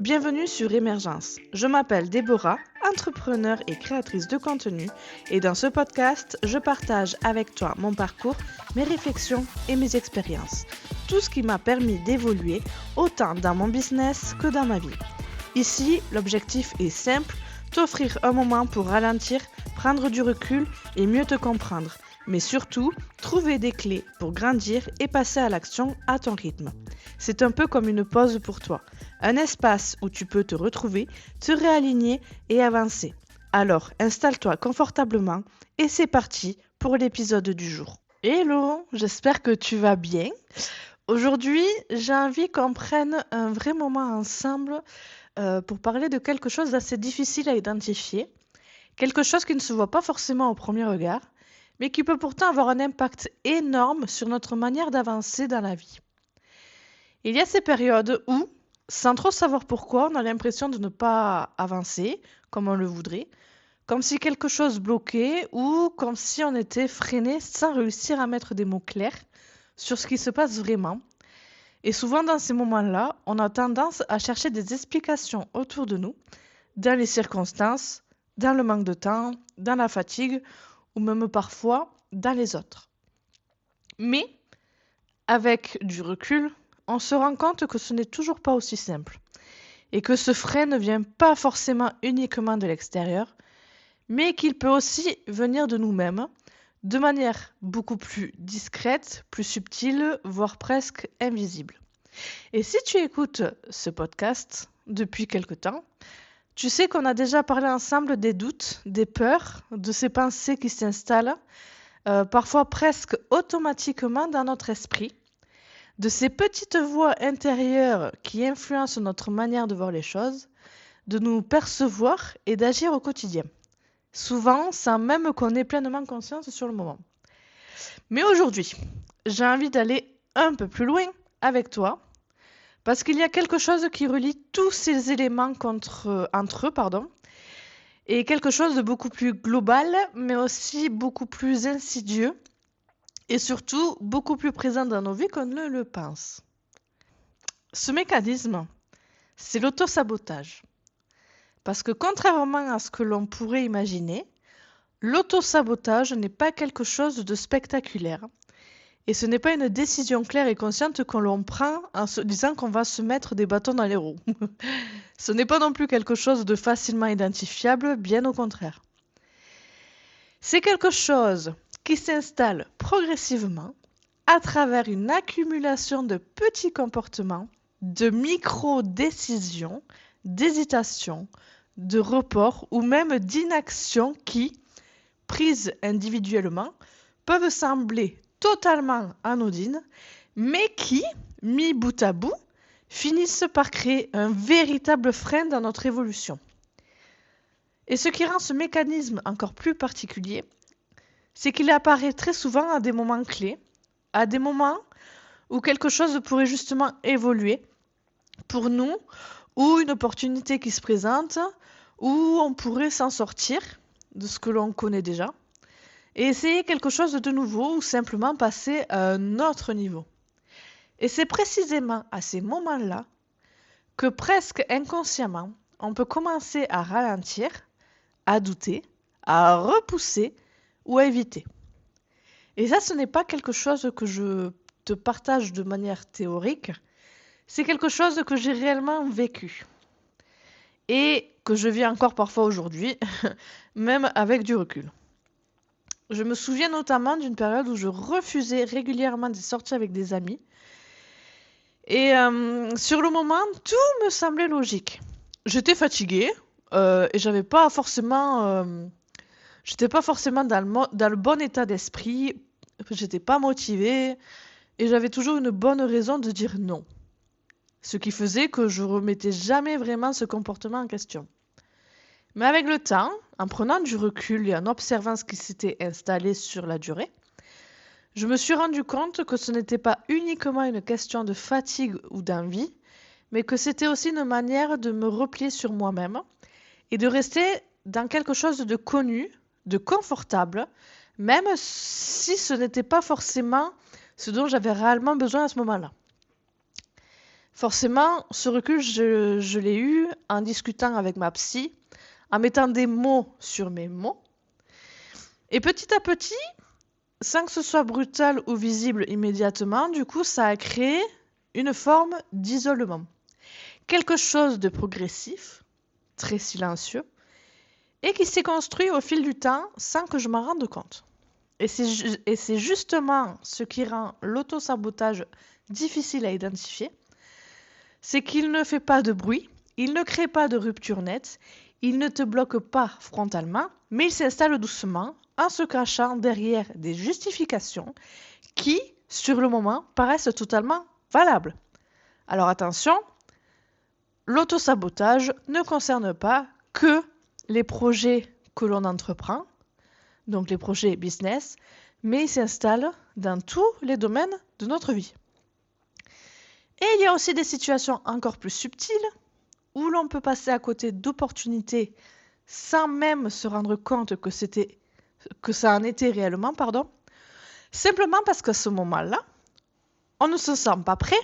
Bienvenue sur Émergence. Je m'appelle Déborah, entrepreneure et créatrice de contenu, et dans ce podcast, je partage avec toi mon parcours, mes réflexions et mes expériences. Tout ce qui m'a permis d'évoluer autant dans mon business que dans ma vie. Ici, l'objectif est simple, t'offrir un moment pour ralentir, prendre du recul et mieux te comprendre. Mais surtout, trouver des clés pour grandir et passer à l'action à ton rythme. C'est un peu comme une pause pour toi, un espace où tu peux te retrouver, te réaligner et avancer. Alors, installe-toi confortablement et c'est parti pour l'épisode du jour. Hello, j'espère que tu vas bien. Aujourd'hui, j'ai envie qu'on prenne un vrai moment ensemble pour parler de quelque chose d'assez difficile à identifier, quelque chose qui ne se voit pas forcément au premier regard, mais qui peut pourtant avoir un impact énorme sur notre manière d'avancer dans la vie. Il y a ces périodes où, sans trop savoir pourquoi, on a l'impression de ne pas avancer comme on le voudrait, comme si quelque chose bloquait ou comme si on était freiné sans réussir à mettre des mots clairs sur ce qui se passe vraiment. Et souvent dans ces moments-là, on a tendance à chercher des explications autour de nous, dans les circonstances, dans le manque de temps, dans la fatigue ou même parfois dans les autres. Mais avec du recul, on se rend compte que ce n'est toujours pas aussi simple et que ce frein ne vient pas forcément uniquement de l'extérieur, mais qu'il peut aussi venir de nous-mêmes, de manière beaucoup plus discrète, plus subtile, voire presque invisible. Et si tu écoutes ce podcast depuis quelque temps, tu sais qu'on a déjà parlé ensemble des doutes, des peurs, de ces pensées qui s'installent, parfois presque automatiquement dans notre esprit, de ces petites voix intérieures qui influencent notre manière de voir les choses, de nous percevoir et d'agir au quotidien, souvent sans même qu'on ait pleinement conscience sur le moment. Mais aujourd'hui, j'ai envie d'aller un peu plus loin avec toi, parce qu'il y a quelque chose qui relie tous ces éléments entre eux, et quelque chose de beaucoup plus global, mais aussi beaucoup plus insidieux, et surtout beaucoup plus présent dans nos vies qu'on ne le pense. Ce mécanisme, c'est l'autosabotage. Parce que contrairement à ce que l'on pourrait imaginer, l'autosabotage n'est pas quelque chose de spectaculaire. Et ce n'est pas une décision claire et consciente que l'on prend en se disant qu'on va se mettre des bâtons dans les roues. Ce n'est pas non plus quelque chose de facilement identifiable, bien au contraire. C'est quelque chose qui s'installe progressivement à travers une accumulation de petits comportements, de micro-décisions, d'hésitations, de reports ou même d'inactions qui, prises individuellement, peuvent sembler totalement anodines, mais qui, mis bout à bout, finissent par créer un véritable frein dans notre évolution. Et ce qui rend ce mécanisme encore plus particulier, c'est qu'il apparaît très souvent à des moments clés, à des moments où quelque chose pourrait justement évoluer pour nous, ou une opportunité qui se présente, où on pourrait s'en sortir de ce que l'on connaît déjà, et essayer quelque chose de nouveau ou simplement passer à un autre niveau. Et c'est précisément à ces moments-là que presque inconsciemment, on peut commencer à ralentir, à douter, à repousser ou à éviter. Et ça, ce n'est pas quelque chose que je te partage de manière théorique, c'est quelque chose que j'ai réellement vécu et que je vis encore parfois aujourd'hui, même avec du recul. Je me souviens notamment d'une période où je refusais régulièrement de sortir avec des amis. Et sur le moment, tout me semblait logique. J'étais fatiguée et j'étais pas forcément dans le bon état d'esprit. J'étais pas motivée et j'avais toujours une bonne raison de dire non. Ce qui faisait que je remettais jamais vraiment ce comportement en question. Mais avec le temps, en prenant du recul et en observant ce qui s'était installé sur la durée, je me suis rendu compte que ce n'était pas uniquement une question de fatigue ou d'envie, mais que c'était aussi une manière de me replier sur moi-même et de rester dans quelque chose de connu, de confortable, même si ce n'était pas forcément ce dont j'avais réellement besoin à ce moment-là. Forcément, ce recul, je l'ai eu en discutant avec ma psy, en mettant des mots sur mes mots. Et petit à petit, sans que ce soit brutal ou visible immédiatement, du coup, ça a créé une forme d'isolement. Quelque chose de progressif, très silencieux, et qui s'est construit au fil du temps sans que je m'en rende compte. Et c'est justement ce qui rend l'auto-sabotage difficile à identifier, c'est qu'il ne fait pas de bruit, il ne crée pas de rupture nette, il ne te bloque pas frontalement, mais il s'installe doucement en se cachant derrière des justifications qui, sur le moment, paraissent totalement valables. Alors attention, l'auto-sabotage ne concerne pas que les projets que l'on entreprend, donc les projets business, mais il s'installe dans tous les domaines de notre vie. Et il y a aussi des situations encore plus subtiles où l'on peut passer à côté d'opportunités sans même se rendre compte que ça en était réellement, simplement parce qu'à ce moment-là, on ne se sent pas prêt,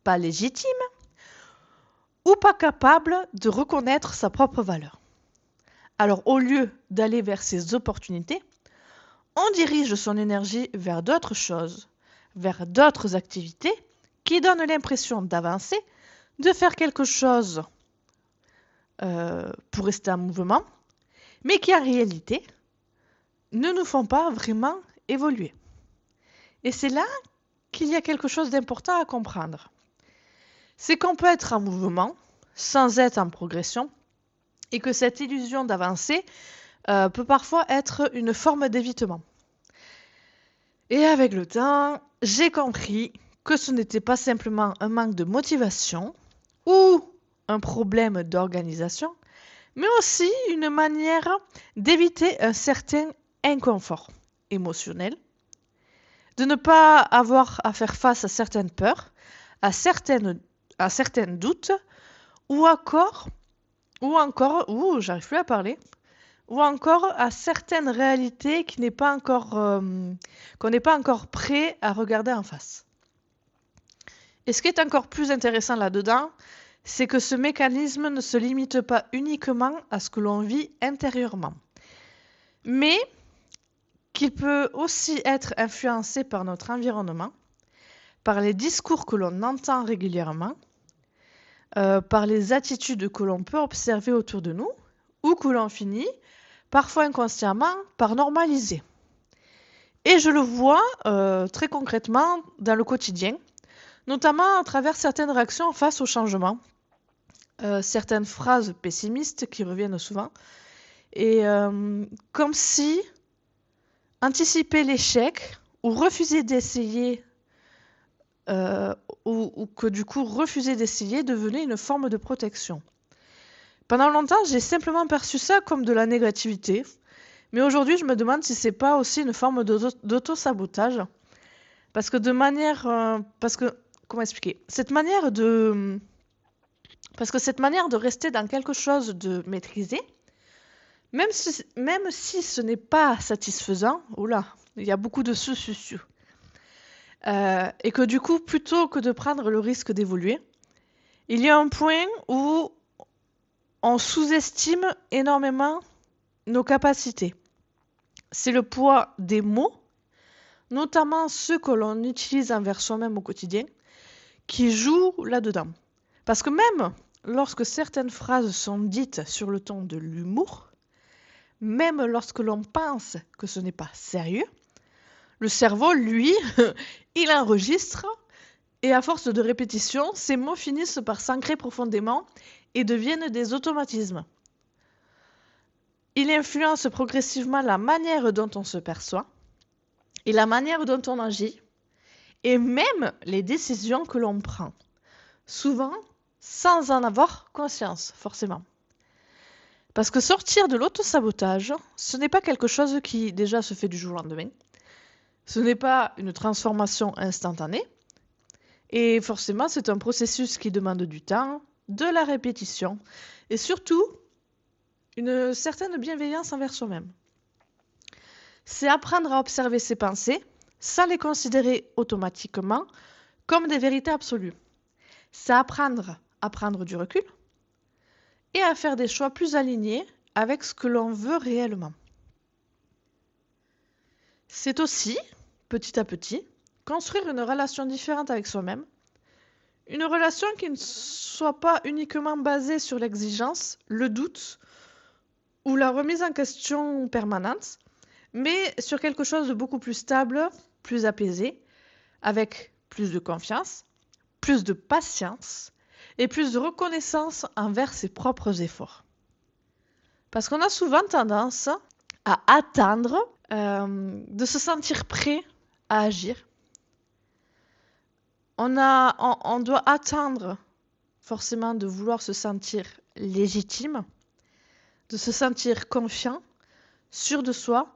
pas légitime ou pas capable de reconnaître sa propre valeur. Alors au lieu d'aller vers ces opportunités, on dirige son énergie vers d'autres choses, vers d'autres activités qui donnent l'impression d'avancer, de faire quelque chose pour rester en mouvement, mais qui en réalité ne nous font pas vraiment évoluer. Et c'est là qu'il y a quelque chose d'important à comprendre. C'est qu'on peut être en mouvement sans être en progression et que cette illusion d'avancer peut parfois être une forme d'évitement. Et avec le temps, j'ai compris que ce n'était pas simplement un manque de motivation ou un problème d'organisation, mais aussi une manière d'éviter un certain inconfort émotionnel, de ne pas avoir à faire face à certaines peurs, à certains doutes, ou encore, j'arrive plus à parler, ou encore à certaines réalités qu'on n'est pas encore prêt à regarder en face. Et ce qui est encore plus intéressant là-dedans, c'est que ce mécanisme ne se limite pas uniquement à ce que l'on vit intérieurement, mais qu'il peut aussi être influencé par notre environnement, par les discours que l'on entend régulièrement, par les attitudes que l'on peut observer autour de nous, ou que l'on finit, parfois inconsciemment, par normaliser. Et je le vois très concrètement dans le quotidien, notamment à travers certaines réactions face au changement, certaines phrases pessimistes qui reviennent souvent, et comme si anticiper l'échec ou refuser d'essayer, ou que du coup refuser d'essayer devenait une forme de protection. Pendant longtemps, j'ai simplement perçu ça comme de la négativité, mais aujourd'hui, je me demande si c'est pas aussi une forme d'auto-sabotage, parce que comment expliquer? Parce que cette manière de rester dans quelque chose de maîtrisé, même si ce n'est pas satisfaisant, il y a beaucoup de sous-sous-sous. Et que du coup, plutôt que de prendre le risque d'évoluer, il y a un point où on sous-estime énormément nos capacités. C'est le poids des mots, notamment ceux que l'on utilise envers soi-même au quotidien, qui joue là-dedans. Parce que même lorsque certaines phrases sont dites sur le ton de l'humour, même lorsque l'on pense que ce n'est pas sérieux, le cerveau, lui, il enregistre et à force de répétition, ces mots finissent par s'ancrer profondément et deviennent des automatismes. Il influence progressivement la manière dont on se perçoit et la manière dont on agit et même les décisions que l'on prend, souvent sans en avoir conscience, forcément. Parce que sortir de l'auto-sabotage, ce n'est pas quelque chose qui déjà se fait du jour au lendemain. Ce n'est pas une transformation instantanée. Et forcément, c'est un processus qui demande du temps, de la répétition et surtout une certaine bienveillance envers soi-même. C'est apprendre à observer ses pensées sans les considérer automatiquement comme des vérités absolues. c'est apprendre à prendre du recul et à faire des choix plus alignés avec ce que l'on veut réellement. C'est aussi, petit à petit, construire une relation différente avec soi-même, une relation qui ne soit pas uniquement basée sur l'exigence, le doute ou la remise en question permanente, mais sur quelque chose de beaucoup plus stable, plus apaisé, avec plus de confiance, plus de patience et plus de reconnaissance envers ses propres efforts. Parce qu'on a souvent tendance à attendre de se sentir prêt à agir. On doit attendre forcément de vouloir se sentir légitime, de se sentir confiant, sûr de soi,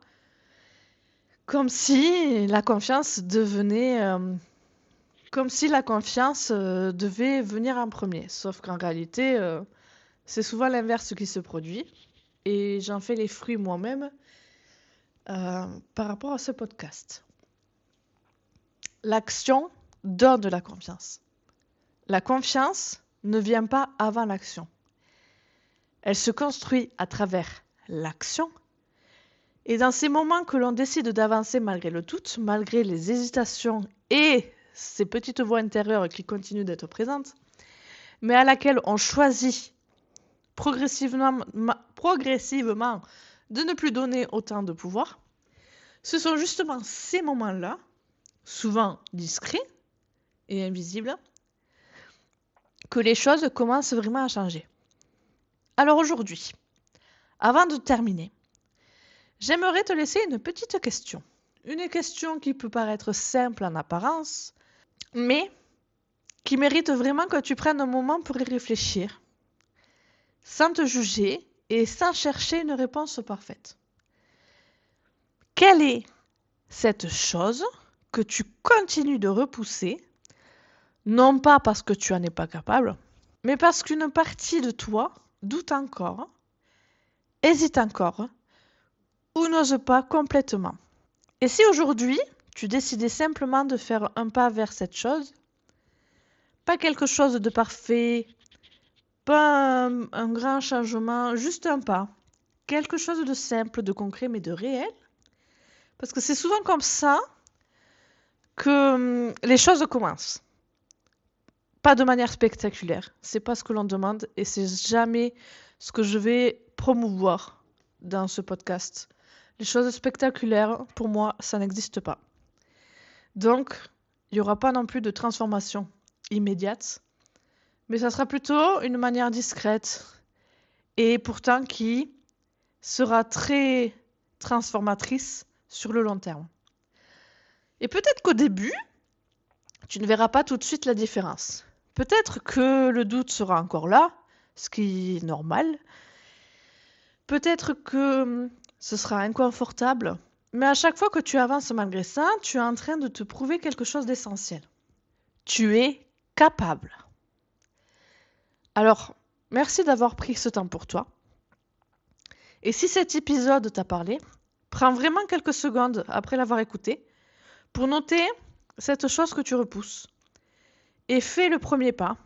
comme si la confiance devait venir en premier. Sauf qu'en réalité, c'est souvent l'inverse qui se produit. Et j'en fais les fruits moi-même par rapport à ce podcast. L'action donne de la confiance. La confiance ne vient pas avant l'action. Elle se construit à travers l'action. Et dans ces moments que l'on décide d'avancer malgré le doute, malgré les hésitations et ces petites voix intérieures qui continuent d'être présentes, mais à laquelle on choisit progressivement de ne plus donner autant de pouvoir, ce sont justement ces moments-là, souvent discrets et invisibles, que les choses commencent vraiment à changer. Alors aujourd'hui, avant de terminer, j'aimerais te laisser une petite question. Une question qui peut paraître simple en apparence, mais qui mérite vraiment que tu prennes un moment pour y réfléchir, sans te juger et sans chercher une réponse parfaite. Quelle est cette chose que tu continues de repousser, non pas parce que tu n'en es pas capable, mais parce qu'une partie de toi doute encore, hésite encore, ou n'ose pas complètement. Et si aujourd'hui, tu décidais simplement de faire un pas vers cette chose, pas quelque chose de parfait, pas un grand changement, juste un pas, quelque chose de simple, de concret, mais de réel, parce que c'est souvent comme ça que les choses commencent. Pas de manière spectaculaire, c'est pas ce que l'on demande et c'est jamais ce que je vais promouvoir dans ce podcast. Les choses spectaculaires, pour moi, ça n'existe pas. Donc, il n'y aura pas non plus de transformation immédiate, mais ça sera plutôt une manière discrète et pourtant qui sera très transformatrice sur le long terme. Et peut-être qu'au début, tu ne verras pas tout de suite la différence. Peut-être que le doute sera encore là, ce qui est normal. Peut-être que ce sera inconfortable, mais à chaque fois que tu avances malgré ça, tu es en train de te prouver quelque chose d'essentiel. Tu es capable. Alors, merci d'avoir pris ce temps pour toi. Et si cet épisode t'a parlé, prends vraiment quelques secondes après l'avoir écouté pour noter cette chose que tu repousses et fais le premier pas,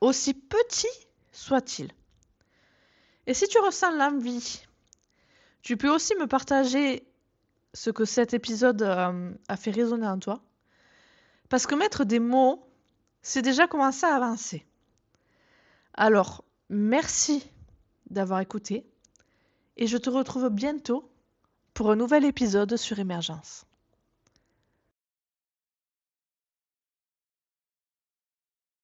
aussi petit soit-il. Et si tu ressens l'envie, tu peux aussi me partager ce que cet épisode a fait résonner en toi. Parce que mettre des mots, c'est déjà commencer à avancer. Alors, merci d'avoir écouté et je te retrouve bientôt pour un nouvel épisode sur Émergence.